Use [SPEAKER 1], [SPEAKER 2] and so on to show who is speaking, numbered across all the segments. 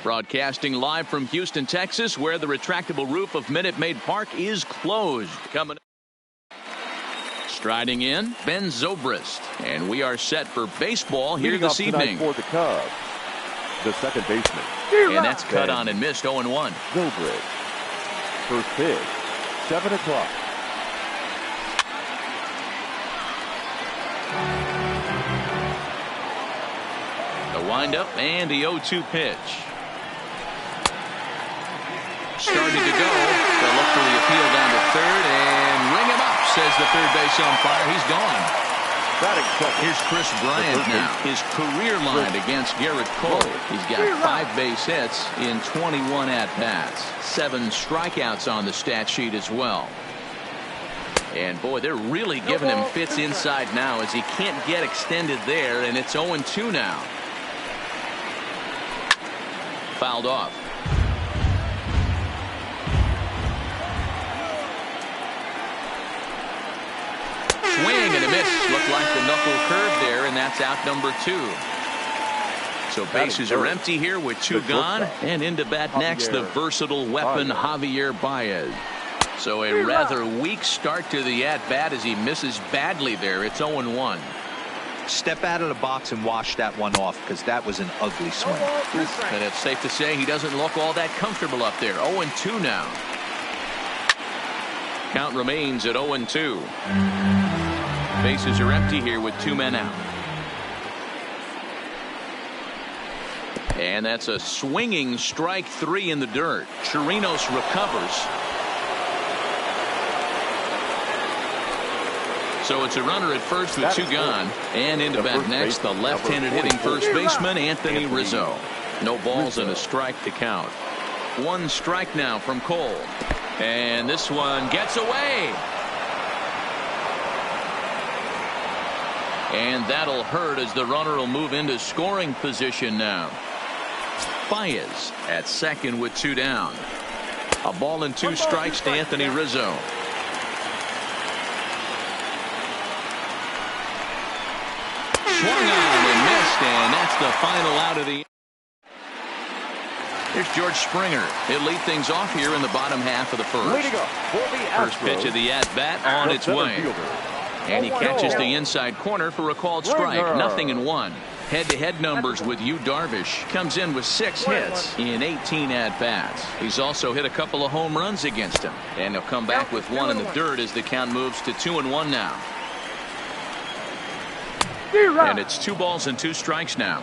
[SPEAKER 1] Broadcasting live from Houston, Texas, where the retractable roof of Minute Maid Park is closed. Coming striding in, Ben Zobrist. And we are set for baseball here this evening.
[SPEAKER 2] For the Cubs, the second baseman.
[SPEAKER 1] And that's cut on and missed 0-1.
[SPEAKER 2] Zobrist. First pitch, 7 o'clock.
[SPEAKER 1] The windup and the 0-2 pitch. Started to go. They'll look for the appeal down to third and ring him up, says the third base umpire. He's gone. Here's Chris Bryant now. His career line against Garrett Cole. He's got 5 base hits in 21 at-bats. 7 strikeouts on the stat sheet as well. And boy, they're really giving him fits inside now as he can't get extended there, and it's 0-2 now. Fouled off. Swing and a miss. Looked like the knuckle curve there, and that's out number 2. So bases are empty here with 2 gone, and into bat next the versatile weapon Javier Baez. So a rather weak start to the at-bat as he misses badly there. It's 0-1.
[SPEAKER 3] Step out of the box and wash that one off, because that was an ugly swing.
[SPEAKER 1] And it's safe to say he doesn't look all that comfortable up there. 0-2 now. Count remains at 0-2. Bases are empty here with 2 men out. And that's a swinging strike 3 in the dirt. Chirinos recovers. So it's a runner at first with 2 gone. And into bat next, the left-handed hitting first baseman, Anthony Rizzo. No balls and a strike to count. 1 strike now from Cole. And this one gets away. And that'll hurt as the runner will move into scoring position now. Baez at second with 2 down. A ball and 2 strikes to Anthony Rizzo. Swung on and missed, and that's the final out of the. Here's George Springer. He'll lead things off here in the bottom half of the first. First pitch of the at-bat on its way. And he catches the inside corner for a called strike. 0-1. Head-to-head numbers with Yu Darvish. Comes in with 6 hits in 18 at-bats. He's also hit a couple of home runs against him. And he'll come back with 1 in the dirt as the count moves to 2-1 now. And it's 2 balls and 2 strikes now.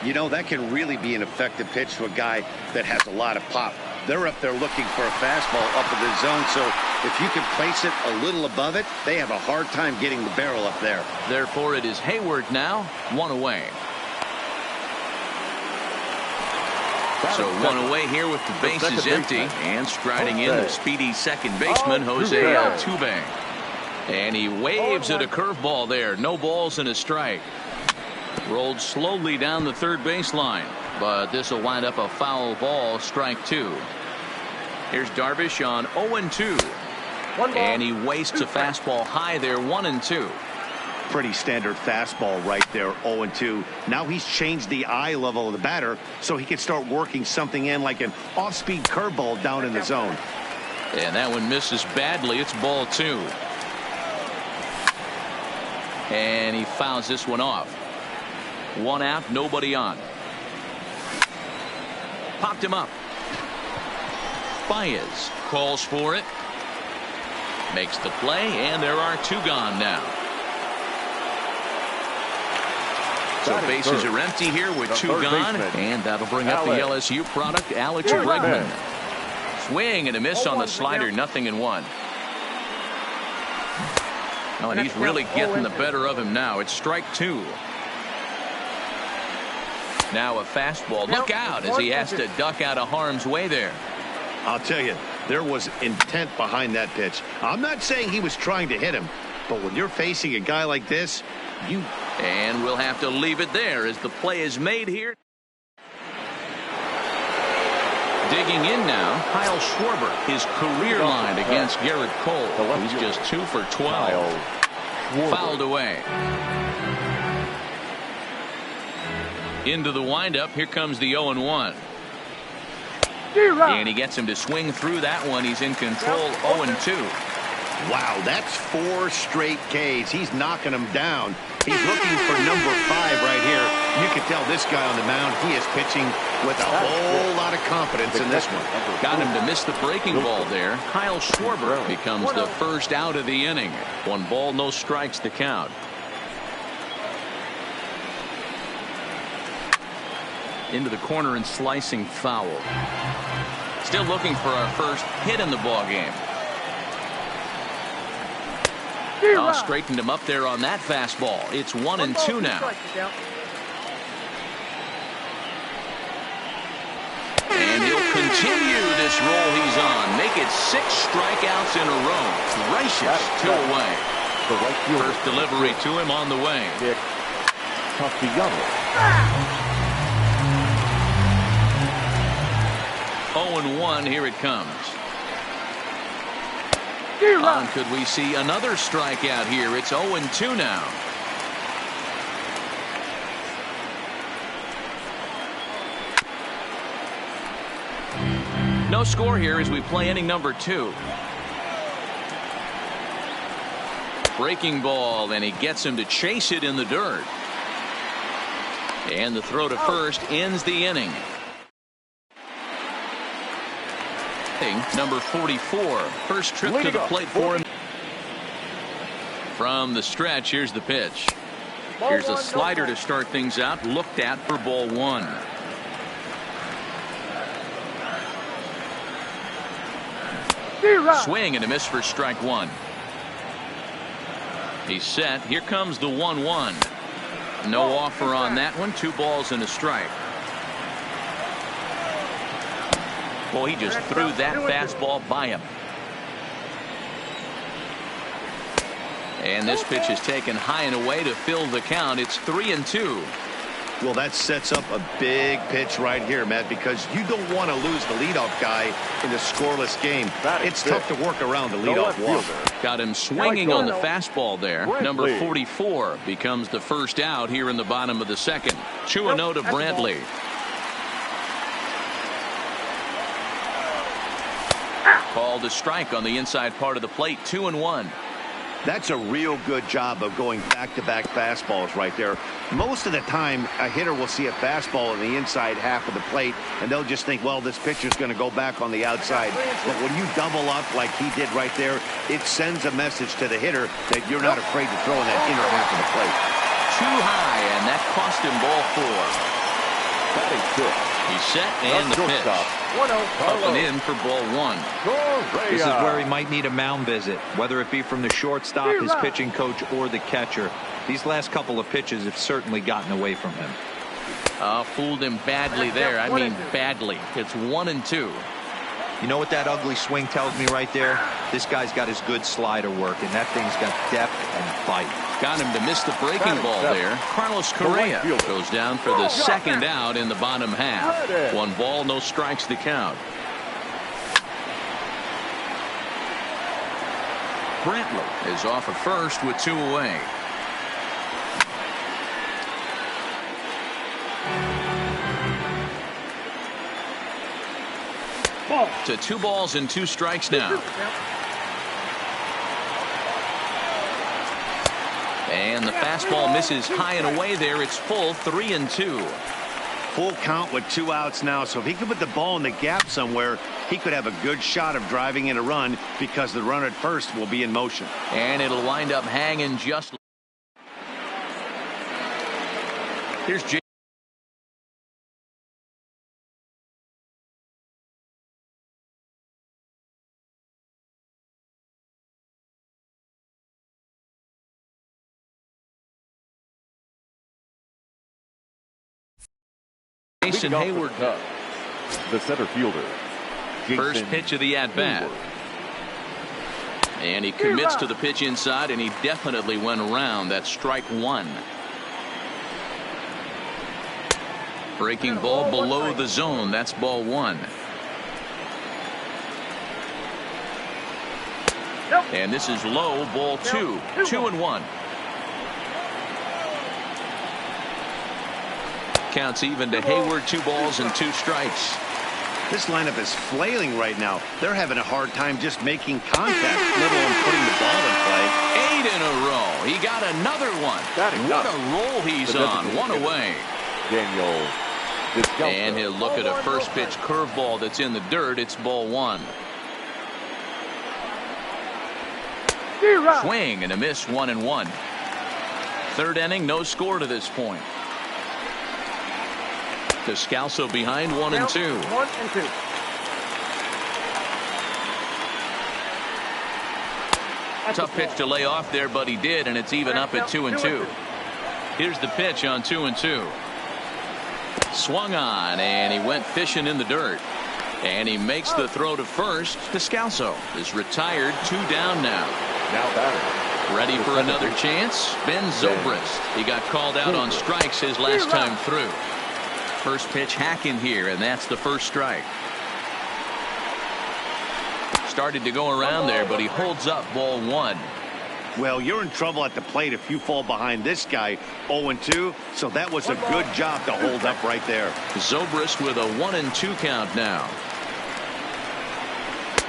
[SPEAKER 4] You know, that can really be an effective pitch to a guy that has a lot of pop. They're up there looking for a fastball up in the zone, so if you can place it a little above it, they have a hard time getting the barrel up there.
[SPEAKER 1] Therefore, it is Hayward now, 1 away. So 1 away here with the bases empty, and striding in the speedy second baseman, Jose Altuve. And he waves at a curveball there. No balls and a strike. Rolled slowly down the third baseline, but this will wind up a foul ball, strike 2. Here's Darvish on 0-2. And he wastes a fastball high there, 1-2.
[SPEAKER 4] Pretty standard fastball right there, 0-2. Now he's changed the eye level of the batter so he can start working something in like an off-speed curveball down in the zone.
[SPEAKER 1] And that one misses badly. It's ball 2. And he fouls this one off. 1 out, nobody on. Popped him up. Baez calls for it. Makes the play, and there are 2 gone now. So bases are empty here with 2 gone, and that'll bring up the LSU product, Alex Bregman. Swing and a miss on the slider, 0-1. Oh, and he's really getting the better of him now. It's strike 2. Now a fastball. Look out as he has to duck out of harm's way there.
[SPEAKER 4] I'll tell you, there was intent behind that pitch. I'm not saying he was trying to hit him, but when you're facing a guy like this, you.
[SPEAKER 1] And we'll have to leave it there as the play is made here. Digging in now, Kyle Schwarber. His career line against Garrett Cole. He's just 2 for 12. Fouled away. Into the windup. Here comes the 0-1. And he gets him to swing through that one. He's in control, 0-2.
[SPEAKER 4] Wow, that's 4 straight Ks. He's knocking them down. He's looking for number 5 right here. You can tell this guy on the mound, he is pitching with a whole lot of confidence in this one.
[SPEAKER 1] Got him to miss the breaking ball there. Kyle Schwarber becomes the first out of the inning. 1 ball, no strikes to count. Into the corner and slicing foul. Still looking for our first hit in the ball game. Oh, straightened him up there on that fastball. It's 1-2 now. And he'll continue this roll he's on. Make it 6 strikeouts in a row. Gracious, 2 away. First delivery to him on the way. 0-1, here it comes. Could we see another strikeout here? It's 0-2 now. No score here as we play inning number 2. Breaking ball, and he gets him to chase it in the dirt. And the throw to first ends the inning. Number 44. First trip to the plate for him. From the stretch, here's the pitch. Here's a slider to start things out. Looked at for ball 1. Swing and a miss for strike 1. He's set. Here comes the 1-1. No offer on that one. 2 balls and a strike. Boy, he just threw that fastball by him. And this pitch is taken high and away to fill the count. It's 3-2.
[SPEAKER 4] Well, that sets up a big pitch right here, Matt, because you don't want to lose the leadoff guy in a scoreless game. It's tough to work around the leadoff walk.
[SPEAKER 1] Got him swinging on the fastball there. Number 44 becomes the first out here in the bottom of the second. 2-0 to Brantley. Called a strike on the inside part of the plate. 2-1.
[SPEAKER 4] That's a real good job of going back-to-back fastballs right there. Most of the time, a hitter will see a fastball in the inside half of the plate, and they'll just think, well, this pitcher's going to go back on the outside. But when you double up like he did right there, it sends a message to the hitter that you're not afraid to throw in that inner half of the plate.
[SPEAKER 1] Too high, and that cost him ball 4. He's set and the pitch. Up and in for ball 1.
[SPEAKER 3] This is where he might need a mound visit, whether it be from the shortstop, his pitching coach, or the catcher. These last couple of pitches have certainly gotten away from him.
[SPEAKER 1] Fooled him badly there. I mean badly. It's 1-2.
[SPEAKER 3] You know what that ugly swing tells me right there? This guy's got his good slider work, and that thing's got depth and bite.
[SPEAKER 1] Got him to miss the breaking ball there. Carlos Correa goes down for the second out in the bottom half. 1 ball, no strikes to count. Brantley is off at first with 2 away. To 2 balls and 2 strikes now. And the fastball misses high and away there. It's full, 3-2.
[SPEAKER 4] Full count with 2 outs now. So if he could put the ball in the gap somewhere, he could have a good shot of driving in a run because the runner at first will be in motion.
[SPEAKER 1] And it'll wind up hanging just. Here's Jay. Jason Hayward,
[SPEAKER 2] the center fielder.
[SPEAKER 1] First pitch of the at-bat. And he commits to the pitch inside, and he definitely went around. That's strike 1. Breaking ball below the zone. That's ball 1. And this is low, ball 2. 2-1. Counts even to Hayward. 2 balls and 2 strikes.
[SPEAKER 4] This lineup is flailing right now. They're having a hard time just making contact, let alone putting the ball in play.
[SPEAKER 1] 8 in a row. He got another one. What a roll he's on. One away.
[SPEAKER 2] Daniel.
[SPEAKER 1] And he'll look at a first pitch curveball that's in the dirt. It's ball 1. Swing and a miss, 1-1. Third inning, no score to this point. Descalso behind 1-2.
[SPEAKER 5] 1-2.
[SPEAKER 1] Tough pitch to lay off there, but he did, and it's even up at 2-2. Here's the pitch on 2-2. Swung on, and he went fishing in the dirt. And he makes the throw to first. Descalso is retired, 2 down now.
[SPEAKER 2] Now batting.
[SPEAKER 1] Ready for another chance? Ben Zobrist. He got called out on strikes his last time through. First pitch hacking here, and that's the first strike. Started to go around there, but he holds up ball 1.
[SPEAKER 4] Well, you're in trouble at the plate if you fall behind this guy 0-2, so that was a good job to hold up right there.
[SPEAKER 1] Zobrist with a 1-2 count now.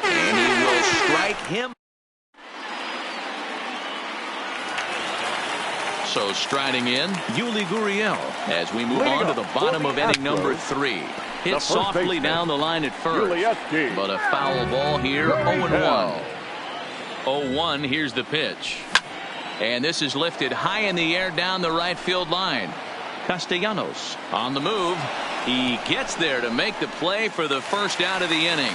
[SPEAKER 1] And he will strike him. So striding in, Yuli Gurriel as we move on to the bottom of inning number 3. Hit softly down the line at first, but a foul ball here, 0-1. 0-1, here's the pitch. And this is lifted high in the air down the right field line. Castellanos on the move. He gets there to make the play for the first out of the inning.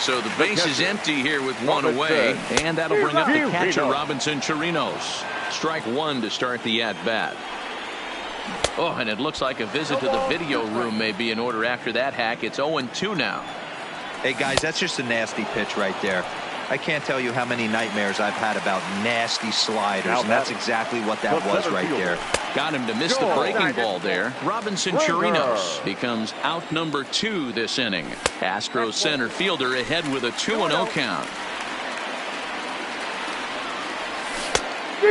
[SPEAKER 1] So the base is empty here with 1 away, and that'll bring up the catcher, Robinson Chirinos. Strike 1 to start the at-bat. Oh, and it looks like a visit to the video room may be in order after that hack. It's 0-2 now.
[SPEAKER 3] Hey, guys, that's just a nasty pitch right there. I can't tell you how many nightmares I've had about nasty sliders, and that's exactly what that was right there.
[SPEAKER 1] Got him to miss the breaking ball there. Robinson Chirinos becomes out number 2 this inning. Astros center fielder ahead with a 2-0 count.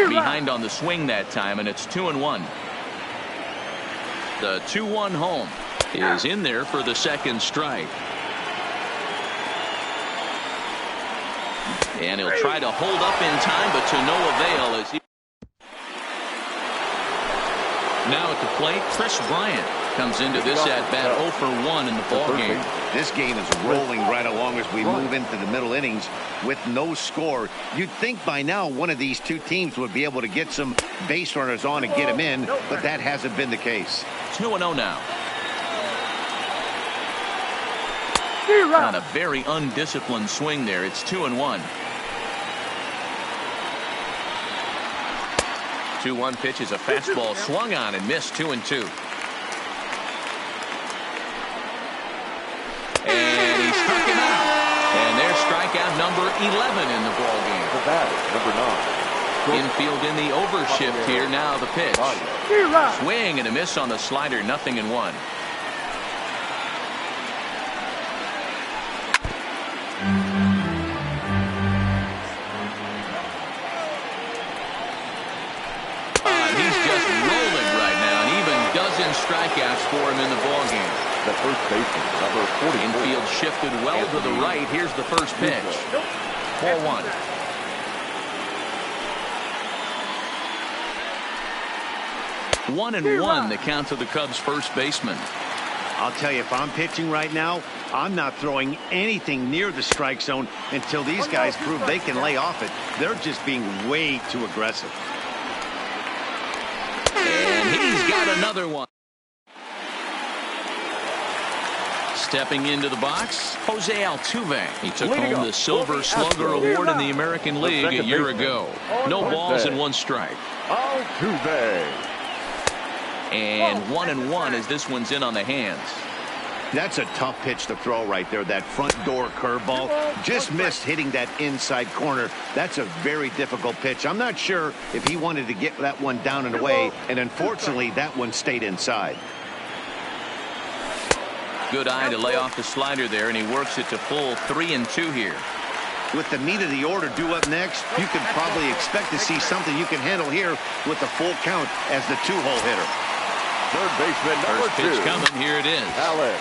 [SPEAKER 1] Behind on the swing that time, and it's 2-1. The 2-1 home is in there for the second strike. And he'll try to hold up in time, but to no avail. As he now at the plate, Chris Bryant comes into this at-bat 0 for 1 in the ballgame.
[SPEAKER 4] This game is rolling right along as we move into the middle innings with no score. You'd think by now one of these two teams would be able to get some base runners on and get them in, but that hasn't been the case.
[SPEAKER 1] 2-0 now. On a very undisciplined swing there. It's 2-1. 2-1 pitch is a fastball swung on and missed. 2-2. And he struck him out. And there's strikeout number 11 in the ballgame.
[SPEAKER 2] The bat, number 9.
[SPEAKER 1] Infield in the overshift here. Now the pitch. Swing and a miss on the slider. 0-1. Strikeouts for him in the ballgame.
[SPEAKER 2] The first baseman, number 40.
[SPEAKER 1] Infield shifted well to the right. Here's the first pitch. 4-1. One and one, the count to the Cubs' first baseman.
[SPEAKER 4] I'll tell you, if I'm pitching right now, I'm not throwing anything near the strike zone until these guys prove they can lay off it. They're just being way too aggressive.
[SPEAKER 1] And he's got another one. Stepping into the box, Jose Altuve. He took home the Silver Slugger Award in the American League a year ago. No balls and 1 strike.
[SPEAKER 2] Altuve.
[SPEAKER 1] And 1-1 as this one's in on the hands.
[SPEAKER 4] That's a tough pitch to throw right there. That front door curveball just missed hitting that inside corner. That's a very difficult pitch. I'm not sure if he wanted to get that one down and away, and unfortunately that one stayed inside.
[SPEAKER 1] Good eye to lay off the slider there, and he works it to full 3-2 here.
[SPEAKER 4] With the meat of the order due up next, you can probably expect to see something you can handle here with the full count as the 2-hole hitter.
[SPEAKER 2] Third baseman, number 2.
[SPEAKER 1] First pitch coming. Here it is.
[SPEAKER 2] Alex.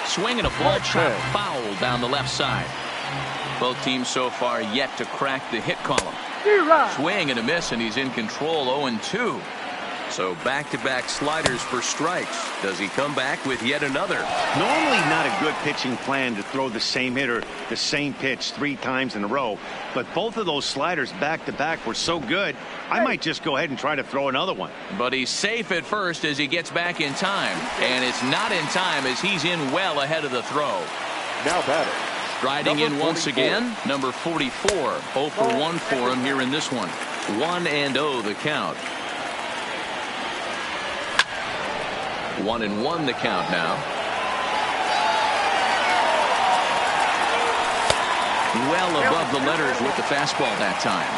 [SPEAKER 1] Swing and a ball shot foul down the left side. Both teams so far yet to crack the hit column. Swing and a miss, and he's in control. 0-2.
[SPEAKER 5] So back-to-back sliders for strikes. Does he come back with yet another?
[SPEAKER 4] Normally not a good pitching plan to throw the same hitter the same pitch 3 times in a row, but both of those sliders back-to-back were so good, I might just go ahead and try to throw another one.
[SPEAKER 1] But he's safe at first as he gets back in time, and it's not in time as he's in well ahead of the throw.
[SPEAKER 2] Now batting.
[SPEAKER 1] Striding in once again, number 44. 0 for 1 for him here in this one. 1-0 the count. 1-1 the count now. Well above the letters with the fastball that time.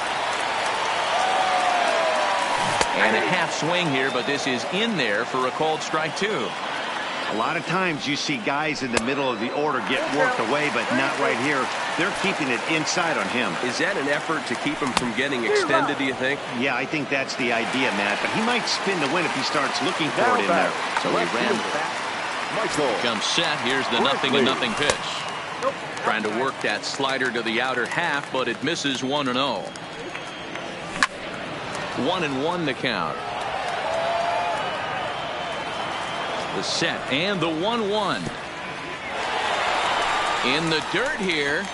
[SPEAKER 1] And a half swing here, but this is in there for a called strike 2.
[SPEAKER 4] A lot of times you see guys in the middle of the order get worked away, but not right here. They're keeping it inside on him.
[SPEAKER 5] Is that an effort to keep him from getting extended, do you think?
[SPEAKER 4] Yeah, I think that's the idea, Matt. But he might spin the win if he starts looking for it in there.
[SPEAKER 1] So he ran. Comes set. Here's the 0-0 pitch. Trying to work that slider to the outer half, but it misses 1-0. 1-1 the count. The set and the 1-1. In the dirt here.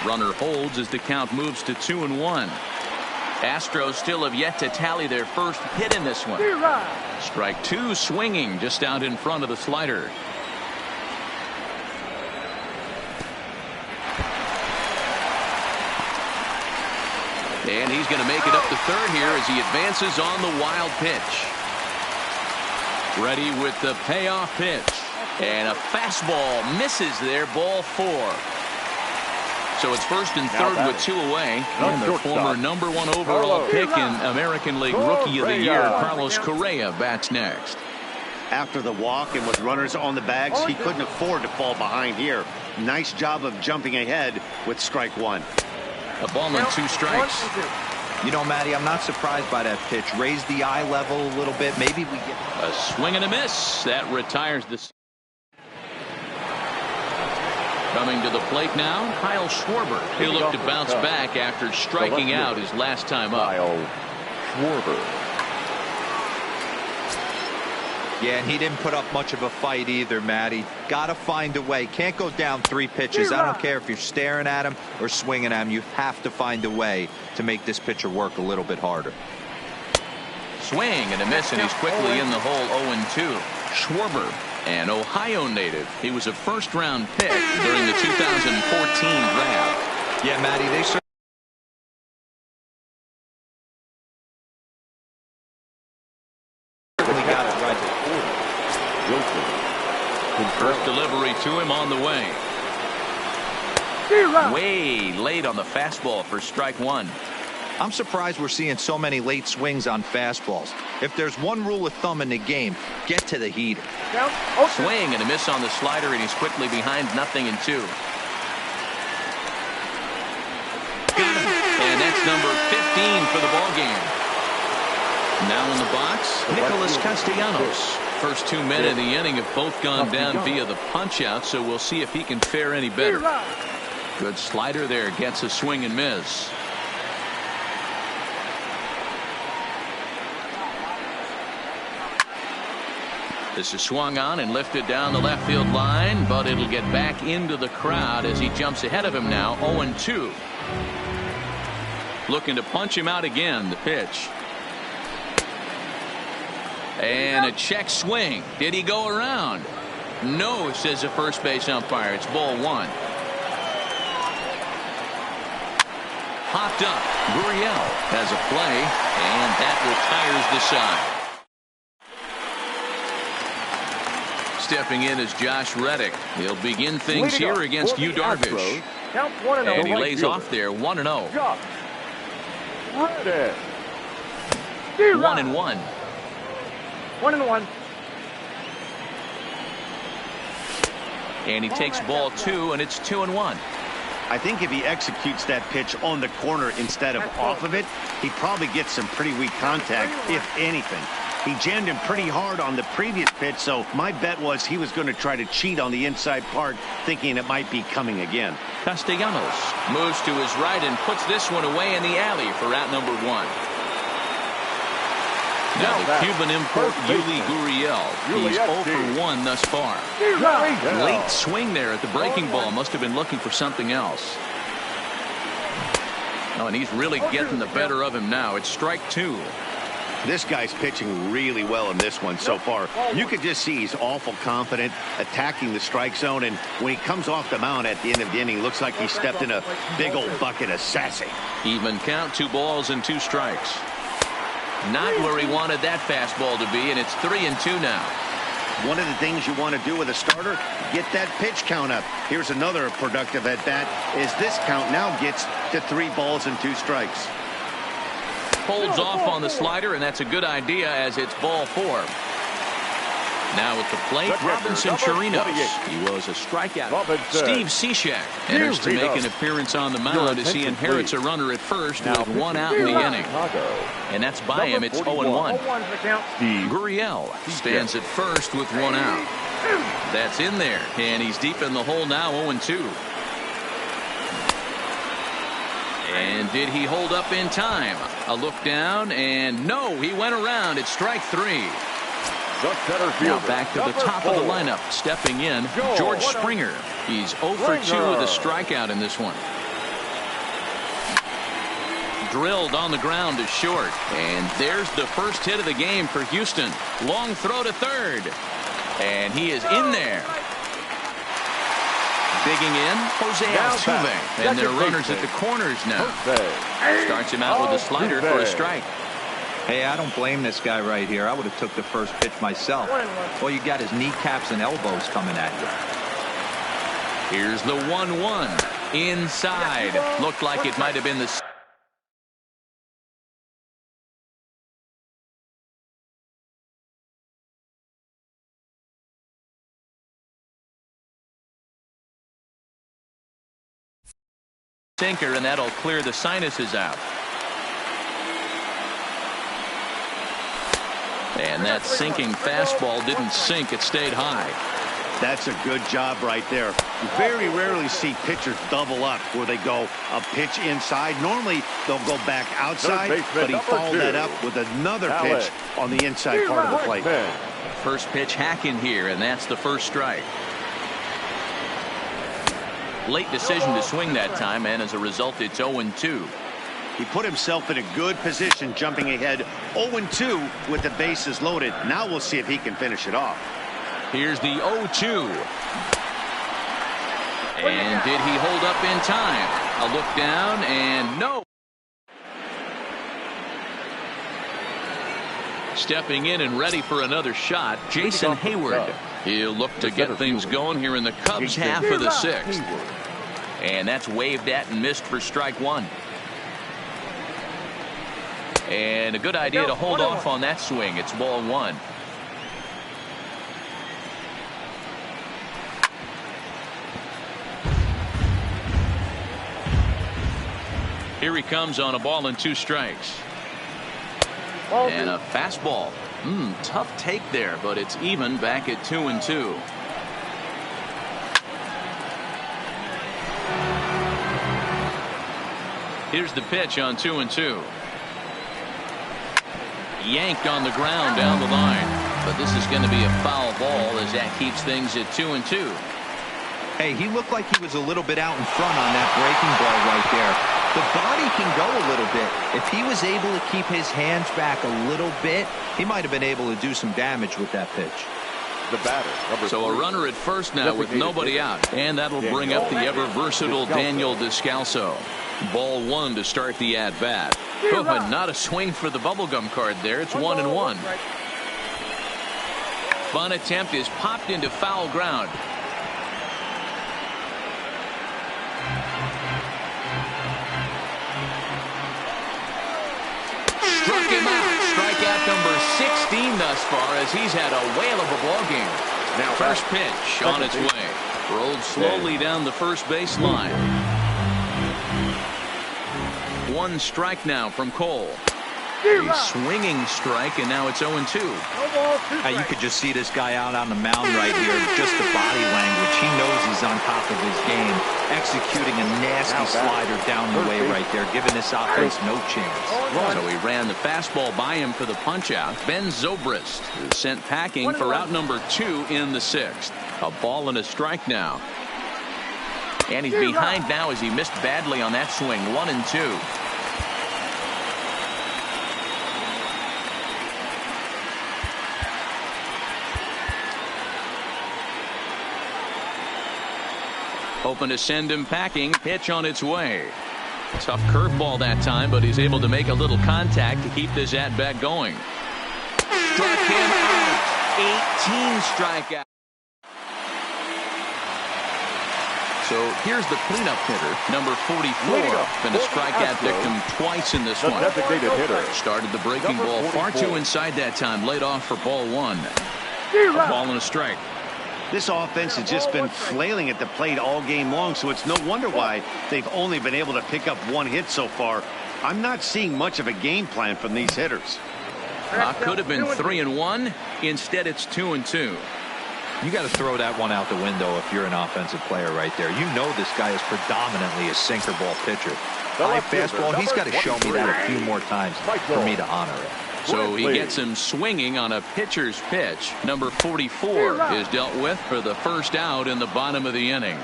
[SPEAKER 1] Runner holds as the count moves to 2-1. Astros still have yet to tally their first hit in this one. Strike 2 swinging just out in front of the slider. And he's going to make it up to third here as he advances on the wild pitch. Ready with the payoff pitch. And a fastball misses there, ball 4. So it's first and third with 2 away. And the former #1 overall pick in American League Rookie of the Year, Carlos Correa, bats next.
[SPEAKER 4] After the walk and with runners on the bags, he couldn't afford to fall behind here. Nice job of jumping ahead with strike 1.
[SPEAKER 1] A ball and 2 strikes.
[SPEAKER 3] You know, Matty, I'm not surprised by that pitch. Raise the eye level a little bit. Maybe we get
[SPEAKER 1] a swing and a miss. That retires this. Coming to the plate now, Kyle Schwarber. He'll look to bounce back after striking out his last time up.
[SPEAKER 2] Kyle Schwarber.
[SPEAKER 3] Yeah, and he didn't put up much of a fight either, Matty. Got to find a way. Can't go down 3 pitches. I don't care if you're staring at him or swinging at him. You have to find a way to make this pitcher work a little bit harder.
[SPEAKER 1] Swing and a miss, and he's quickly in the hole. 0-2. Schwarber, an Ohio native. He was a first-round pick during the 2014 draft.
[SPEAKER 3] Yeah, Matty, they certainly got it right.
[SPEAKER 1] First delivery to him on the way. Way late on the fastball for strike 1.
[SPEAKER 3] I'm surprised we're seeing so many late swings on fastballs. If there's one rule of thumb in the game, get to the heater.
[SPEAKER 1] Swing and a miss on the slider, and he's quickly behind 0-2. Got him. And that's number 15 for the ball game. Now in the box, Nicholas Castellanos. First 2 men in the inning have both gone down via the punch-out, so we'll see if he can fare any better. Good slider there, gets a swing and miss. This is swung on and lifted down the left field line, but it'll get back into the crowd as he jumps ahead of him now. 0-2. Looking to punch him out again. The pitch. And a check swing. Did he go around? No, says the first base umpire. It's ball 1. Hopped up. Gurriel has a play, and that retires the side. Stepping in is Josh Reddick. He'll begin things here against Yu Darvish. And he lays off there. 1-0. 1-1.
[SPEAKER 6] 1-1.
[SPEAKER 1] And he takes ball 2, and it's 2-1.
[SPEAKER 4] I think if he executes that pitch on the corner instead of off of it, he probably gets some pretty weak contact, if anything. He jammed him pretty hard on the previous pitch, so my bet was he was going to try to cheat on the inside part, thinking it might be coming again.
[SPEAKER 1] Castellanos moves to his right and puts this one away in the alley for out number 1. Now the Cuban import Yuli Gurriel. He's 0 for 1 thus far. Late swing there at the breaking ball. Must have been looking for something else. Oh, and he's really getting the better of him now. It's strike 2.
[SPEAKER 4] This guy's pitching really well in this one so far. You could just see he's awful confident attacking the strike zone, and when he comes off the mound at the end of the inning, looks like he stepped in a big old bucket of sassy.
[SPEAKER 1] Even count, 2 balls and 2 strikes. Not where he wanted that fastball to be, and it's 3-2 now.
[SPEAKER 4] One of the things you want to do with a starter, get that pitch count up. Here's another productive at bat, is this count now gets to 3 balls and 2 strikes.
[SPEAKER 1] Holds off on the slider, and that's a good idea as it's ball 4. Now at the plate, Robinson Chirinos. He was a strikeout. Steve Cishek enters to make an appearance on the mound as he inherits a runner at first with 1 out in the inning. And that's by him. It's 0-1. Gurriel stands at first with 1 out. That's in there, and he's deep in the hole now, 0-2. And did he hold up in time? A look down, and no, he went around. It's strike 3. Now back to the top of the lineup. Stepping in, George Springer. He's 0 for 2 with a strikeout in this one. Drilled on the ground to short. And there's the first hit of the game for Houston. Long throw to third. And he is in there. Digging in, Jose Altuve. And they're runners at the corners now. Starts him out with a slider for a strike.
[SPEAKER 3] Hey, I don't blame this guy right here. I would have took the first pitch myself. All you got is kneecaps and elbows coming at you.
[SPEAKER 1] Here's the 1-1. Inside. Looked like it might have been the sinker, and that'll clear the sinuses out. And that sinking fastball didn't sink. It stayed high.
[SPEAKER 4] That's a good job right there. You very rarely see pitchers double up where they go a pitch inside. Normally they'll go back outside, but he followed that up with another pitch on the inside part of the plate.
[SPEAKER 1] First pitch hacking here, and that's the first strike. Late decision to swing that time, and as a result it's 0-2.
[SPEAKER 4] He put himself in a good position, jumping ahead 0-2 with the bases loaded. Now we'll see if he can finish it off.
[SPEAKER 1] Here's the 0-2. And did he hold up in time? A look down, and no. Stepping in and ready for another shot, Jason Hayward. He'll look to get things going here in the Cubs half of the 6th. And that's waved at and missed for strike 1. And a good idea to hold off on that swing. It's ball 1. Here he comes on a ball and 2 strikes. And a fastball. Tough take there, but it's even back at 2-2. Here's the pitch on 2-2. Yanked on the ground down the line, but this is going to be a foul ball as that keeps things at 2-2.
[SPEAKER 3] Hey, he looked like he was a little bit out in front on that breaking ball right there. The body can go a little bit. If he was able to keep his hands back a little bit, he might have been able to do some damage with that pitch.
[SPEAKER 2] The batter,
[SPEAKER 1] so a runner at first now with nobody out, and that'll bring up the ever versatile Daniel Descalso. Ball 1 to start the at bat. Oh, and not a swing for the bubblegum card there. It's 1-1. Bunt attempt is popped into foul ground. Struck him out. Strikeout number 16 thus far as he's had a whale of a ball game. Now first pitch on its way. Rolled slowly down the first base line. 1 strike now from Cole. A swinging strike, and now it's 0-2.
[SPEAKER 3] You could just see this guy out on the mound right here. Just the body language. He knows he's on top of his game. Executing a nasty slider down the way right there, giving this offense no chance.
[SPEAKER 1] So he ran the fastball by him for the punch-out. Ben Zobrist is sent packing for out number 2 in the 6th. A ball and a strike now. And he's behind now as he missed badly on that swing. 1-2. Open to send him packing. Pitch on its way. Tough curveball that time, but he's able to make a little contact to keep this at-bat going. Struck him out. 18 strikeouts. So here's the cleanup hitter, number 44. Been a strikeout victim twice in this one. Started the breaking ball far too inside that time. Laid off for ball 1. A ball and a strike.
[SPEAKER 4] This offense has just been flailing at the plate all game long, so it's no wonder why they've only been able to pick up 1 hit so far. I'm not seeing much of a game plan from these hitters.
[SPEAKER 1] Could have been 3-1. Instead, it's 2-2.
[SPEAKER 3] You got to throw that one out the window if you're an offensive player right there. You know this guy is predominantly a sinker ball pitcher. High fastball, he's got to show me that a few more times for me to honor it.
[SPEAKER 1] So he gets him swinging on a pitcher's pitch. Number 44 is dealt with for the first out in the bottom of the inning.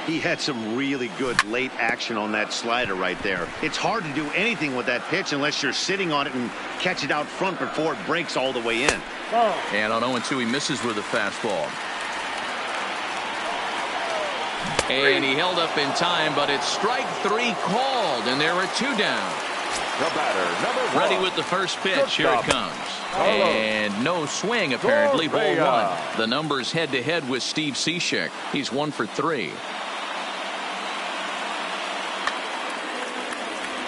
[SPEAKER 4] He had some really good late action on that slider right there. It's hard to do anything with that pitch unless you're sitting on it and catch it out front before it breaks all the way in.
[SPEAKER 1] And on 0-2, he misses with a fastball. And he held up in time, but it's strike 3 called, and there are 2 down.
[SPEAKER 2] The batter, number 1.
[SPEAKER 1] Ready with the first pitch. Here it comes. And no swing, apparently. Ball 1. The numbers head-to-head with Steve Cishek. He's 1 for 3.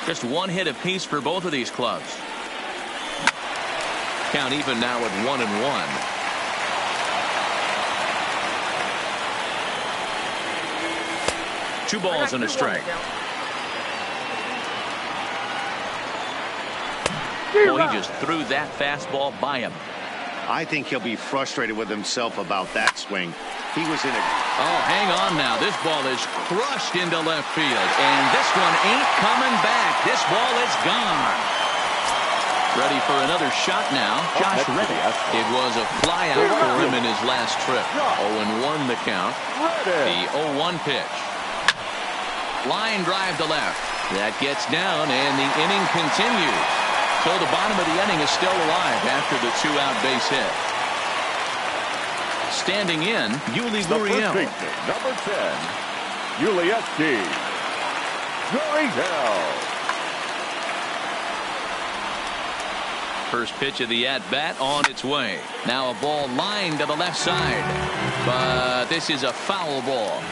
[SPEAKER 1] Just 1 hit apiece for both of these clubs. Count even now at 1-1. Two balls and a strike. Well, he just threw that fastball by him.
[SPEAKER 4] I think he'll be frustrated with himself about that swing. He was in a...
[SPEAKER 1] Oh, hang on now. This ball is crushed into left field. And this one ain't coming back. This ball is gone. Ready for another shot now. Josh Reddick. It was a fly out for him in his last trip. 0-1 the count. The 0-1 pitch. Line drive to left. That gets down, and the inning continues. So the bottom of the inning is still alive after the 2-out base hit. Standing in, Yuli Gurriel.
[SPEAKER 2] Number 10, Yuli Gurriel.
[SPEAKER 1] First pitch of the at-bat on its way. Now a ball lined to the left side. But this is a foul ball.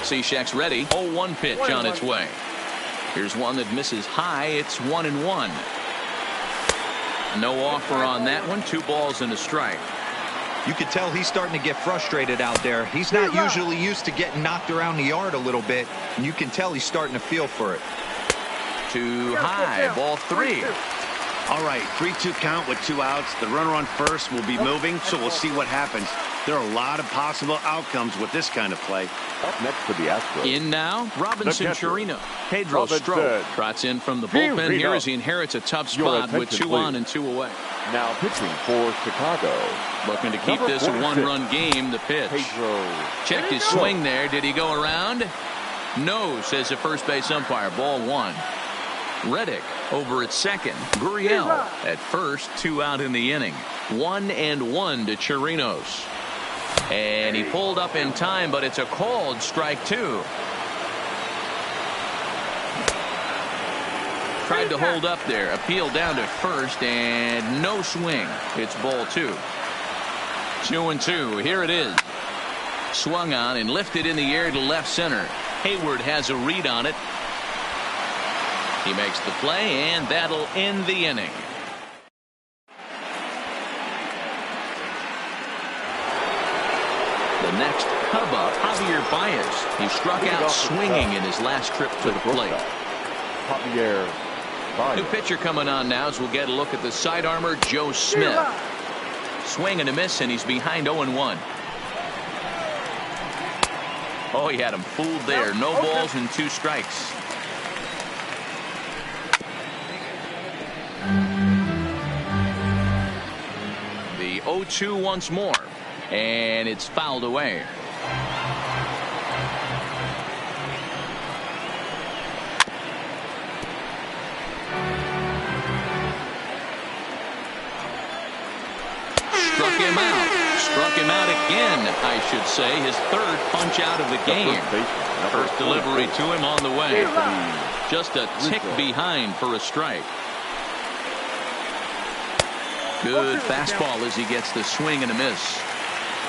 [SPEAKER 1] Cishek's ready. 0-1 pitch on its way. Here's one that misses high. It's 1-1. No offer on that one. 2 balls and a strike.
[SPEAKER 3] You can tell he's starting to get frustrated out there. He's not usually used to getting knocked around the yard a little bit. And you can tell he's starting to feel for it.
[SPEAKER 1] Too high. Ball 3.
[SPEAKER 4] All right, 3-2 count with 2 outs. The runner on first will be moving, so we'll see what happens. There are a lot of possible outcomes with this kind of play.
[SPEAKER 2] Up next for the Astros.
[SPEAKER 1] In now, Robinson Chirino. Pedro Strop trots in from the bullpen here as he inherits a tough spot with 2 on and 2 away.
[SPEAKER 2] Now pitching for Chicago.
[SPEAKER 1] Looking to keep this a 1-run game. The pitch. Checked his swing there. Did he go around? No, says the first base umpire. Ball 1. Reddick over at second. Gurriel at first. 2 out in the inning. 1-1 to Chirinos. And he pulled up in time, but it's a called strike 2. Tried to hold up there. Appeal down to first, and no swing. It's ball 2. 2-2. Here it is. Swung on and lifted in the air to left center. Hayward has a read on it. He makes the play, and that'll end the inning. The next Cub up, Javier Baez. He struck out swinging in his last trip to the plate.
[SPEAKER 2] Javier
[SPEAKER 1] New pitcher coming on now as we'll get a look at the side armor, Joe Smith. Swing and a miss, and he's behind 0-1. Oh, he had him fooled there. No balls and 2 strikes. The 0-2 once more, and it's fouled away. Struck him out again, I should say. His 3rd punch out of the game. First delivery to him on the way. Just a tick behind for a strike. Good fastball as he gets the swing and a miss.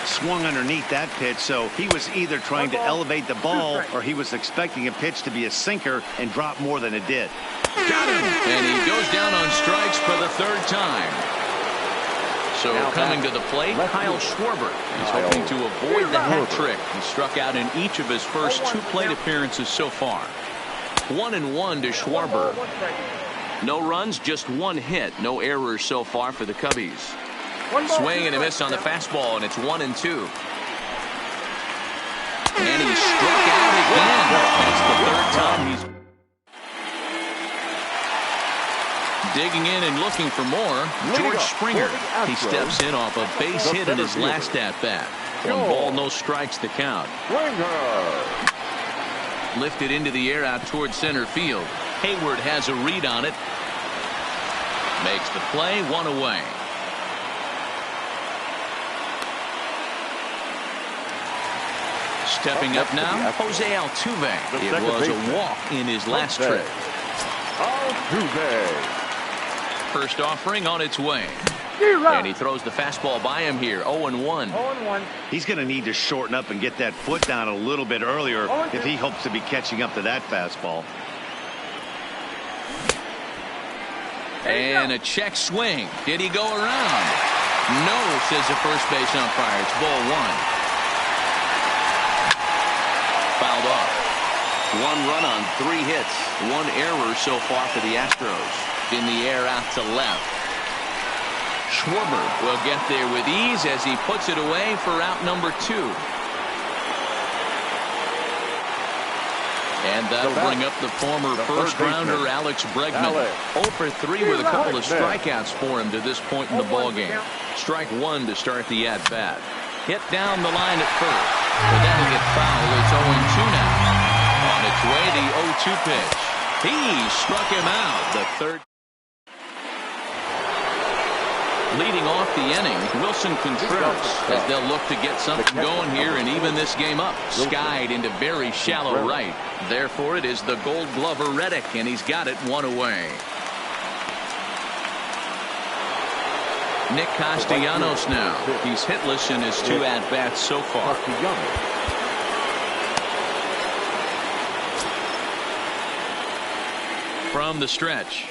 [SPEAKER 4] Swung underneath that pitch, so he was either trying to elevate the ball or he was expecting a pitch to be a sinker and drop more than it did.
[SPEAKER 1] Got him! And he goes down on strikes for the 3rd time. So coming to the plate, Kyle Schwarber. He's hoping to avoid the hat trick. He struck out in each of his first 2 plate appearances so far. 1-1 to Schwarber. No runs, just 1 hit. No errors so far for the Cubbies. Swing and a miss on the fastball, and it's 1-2. And he struck out again. That's the 3rd time he's digging in and looking for more. George Springer. He steps in off a base hit in his last at-bat. 1 ball, no strikes to count. Lifted into the air out towards center field. Hayward has a read on it. Makes the play, 1 away. Stepping up now, Jose Altuve. It was a walk in his last trip.
[SPEAKER 2] Altuve.
[SPEAKER 1] First offering on its way. And he throws the fastball by him here. 0-1.
[SPEAKER 4] He's going to need to shorten up and get that foot down a little bit earlier if he hopes to be catching up to that fastball.
[SPEAKER 1] And a check swing. Did he go around? No, says the first base umpire. It's ball 1. Fouled off. 1 run on 3 hits. 1 error so far for the Astros. In the air out to left. Schwarber will get there with ease as he puts it away for out number 2. And that'll bring up the former first-rounder Alex Bregman. 0 for 3 with a couple of strikeouts for him to this point in the ballgame. Strike 1 to start the at-bat. Hit down the line at first. But that'll get fouled. It's 0-2 now. On its way, the 0-2 pitch. He struck him out. The 3rd. Leading off the inning, Wilson Contreras, as they'll look to get something going here and even this game up. Skied into very shallow right. Therefore, it is the Gold Glover Reddick, and he's got it 1 away. Nick Castellanos now. He's hitless in his 2 at-bats so far. From the stretch.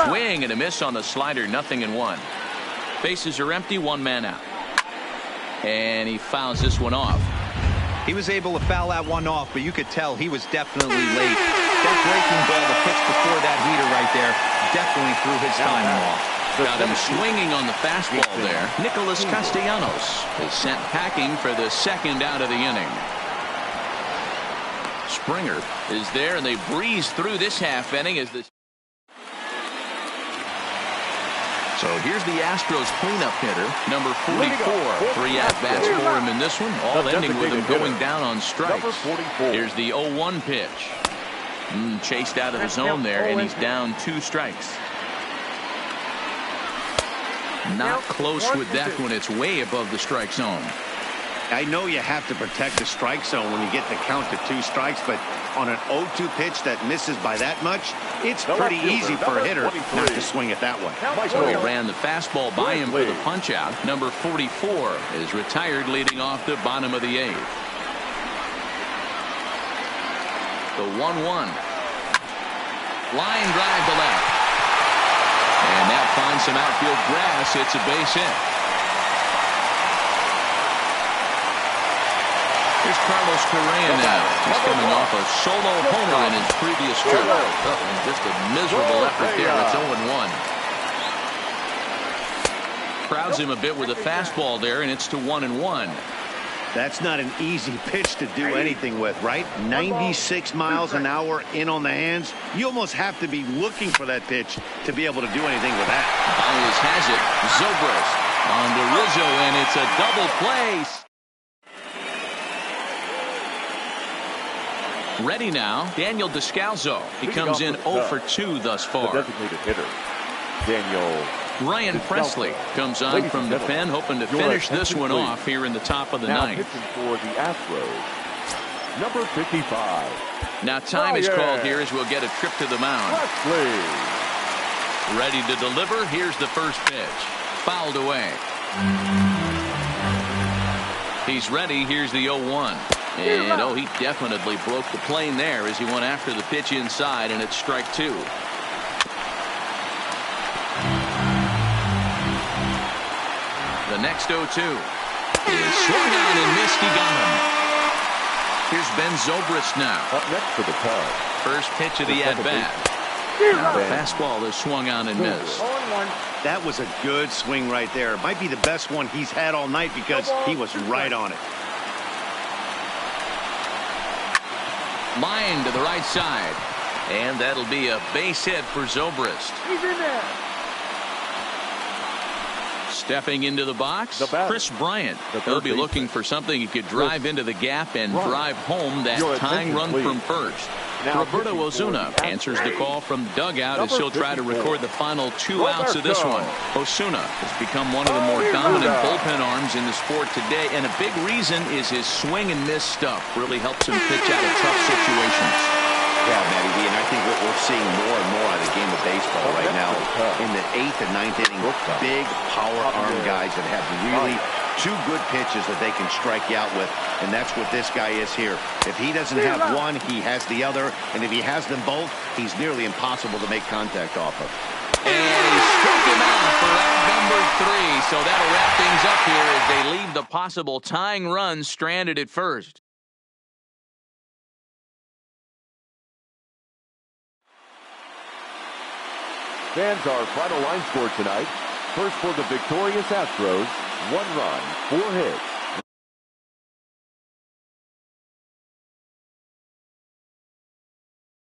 [SPEAKER 1] Swing and a miss on the slider. 0-1. Bases are empty. 1 man out. And he fouls this one off.
[SPEAKER 3] He was able to foul that one off, but you could tell he was definitely late. That breaking ball, the pitch before that heater right there, definitely threw his timing off.
[SPEAKER 1] Got him swinging on the fastball there. Nicholas Castellanos is sent packing for the 2nd out of the inning. Springer is there, and they breeze through this half inning as this. So here's the Astros cleanup hitter, number 44. 3 at-bats for him in this one, all ending with him going down on strikes. Here's the 0-1 pitch. Chased out of the zone there, and he's down 2 strikes. Not close with that one. It's way above the strike zone.
[SPEAKER 4] I know you have to protect the strike zone when you get the count to 2 strikes, but on an 0-2 pitch that misses by that much, it's pretty easy for a hitter not to swing at that one.
[SPEAKER 1] So he ran the fastball by him for the punch out. Number 44 is retired, leading off the bottom of the 8th. The 1-1. Line drive to left. And that finds some outfield grass. It's a base hit. Here's Carlos Correa now. He's coming off a solo homer in his previous trip. And just a miserable effort there. It's 0-1. Crowds him a bit with a fastball there, and it's to 1-1.
[SPEAKER 4] That's not an easy pitch to do anything with, right? 96 miles an hour in on the hands. You almost have to be looking for that pitch to be able to do anything with that.
[SPEAKER 1] Baez has it. Zobrist on to Rizzo, and it's a double play. Ready now, Daniel Descalzo. He comes in 0 for 2 thus far.
[SPEAKER 2] The designated hitter, Daniel
[SPEAKER 1] Ryan Presley comes on from the pen, hoping to finish this one off here in the top of the ninth.
[SPEAKER 2] Pitching for the Astros, number 55.
[SPEAKER 1] Now time is called here as we'll get a trip to the mound.
[SPEAKER 2] Presley.
[SPEAKER 1] Ready to deliver. Here's the first pitch. Fouled away. He's ready. Here's the 0-1. And he definitely broke the plane there as he went after the pitch inside, and it's strike 2. The next 0-2 is swung on and missed. He got him. Here's Ben Zobrist now.
[SPEAKER 2] Up next for the Cubs.
[SPEAKER 1] First pitch of the at-bat. Now the fastball is swung on and missed.
[SPEAKER 4] That was a good swing right there. It might be the best one he's had all night because he was right on it.
[SPEAKER 1] Line to the right side. And that'll be a base hit for Zobrist.
[SPEAKER 6] He's in there.
[SPEAKER 1] Stepping into the box, Chris Bryant. He'll be looking for something he could drive into the gap and drive home that tying run from first. Roberto Osuna answers the call from the dugout as he'll try to record the final 2 outs of this one. Osuna has become one of the more dominant bullpen arms in the sport today, and a big reason is his swing and miss stuff really helps him pitch out of tough situations.
[SPEAKER 4] Yeah, Matty V, and I think what we're seeing more and more out of the game of baseball right now in the 8th and 9th inning, big power arm guys that have really 2 good pitches that they can strike you out with, and that's what this guy is here. If he doesn't have one, he has the other, and if he has them both, he's nearly impossible to make contact off of.
[SPEAKER 1] And he struck him out for out number 3, so that'll wrap things up here as they leave the possible tying run stranded at first.
[SPEAKER 2] Fans, our final line score tonight. First for the victorious Astros, 1 run, 4 hits.